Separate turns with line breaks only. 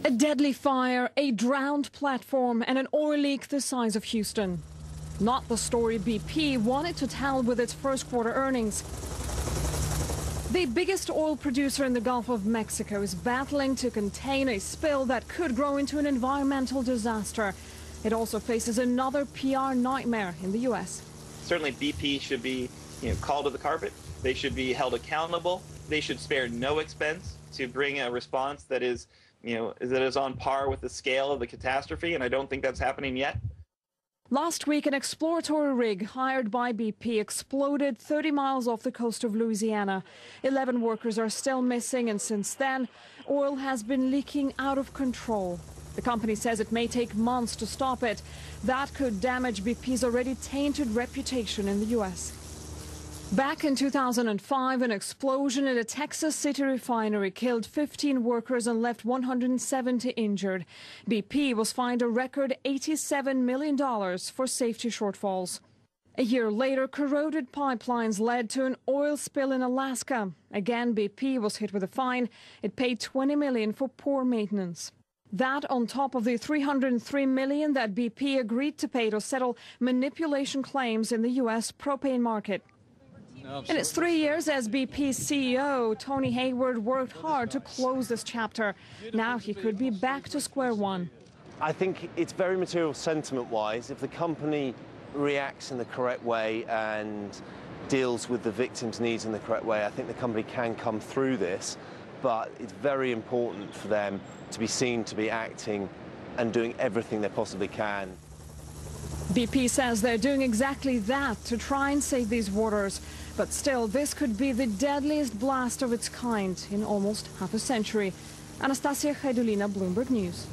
A deadly fire, a drowned platform, and an oil leak the size of Houston. Not the story BP wanted to tell with its first quarter earnings. The biggest oil producer in the Gulf of Mexico is battling to contain a spill that could grow into an environmental disaster. It also faces another PR nightmare in the U.S.
Certainly BP should be called to the carpet. They should be held accountable. They should spare no expense to bring a response that is on par with the scale of the catastrophe, and I don't think that's happening yet.
Last week, an exploratory rig hired by BP exploded 30 miles off the coast of Louisiana. 11 workers are still missing, and since then, oil has been leaking out of control. The company says it may take months to stop it. That could damage BP's already tainted reputation in the U.S. Back in 2005, an explosion in a Texas City refinery killed 15 workers and left 170 injured. BP was fined a record $87 million for safety shortfalls. A year later, corroded pipelines led to an oil spill in Alaska. Again, BP was hit with a fine. It paid $20 million for poor maintenance. That on top of the $303 million that BP agreed to pay to settle manipulation claims in the U.S. propane market. In its 3 years as BP's CEO, Tony Hayward worked hard to close this chapter. Now he could be back to square one.
I think it's very material sentiment-wise. If the company reacts in the correct way and deals with the victims' needs in the correct way, I think the company can come through this. But it's very important for them to be seen to be acting and doing everything they possibly can.
BP says they're doing exactly that to try and save these waters. But still, this could be the deadliest blast of its kind in almost half a century. Anastasia, Haydulina, Bloomberg News.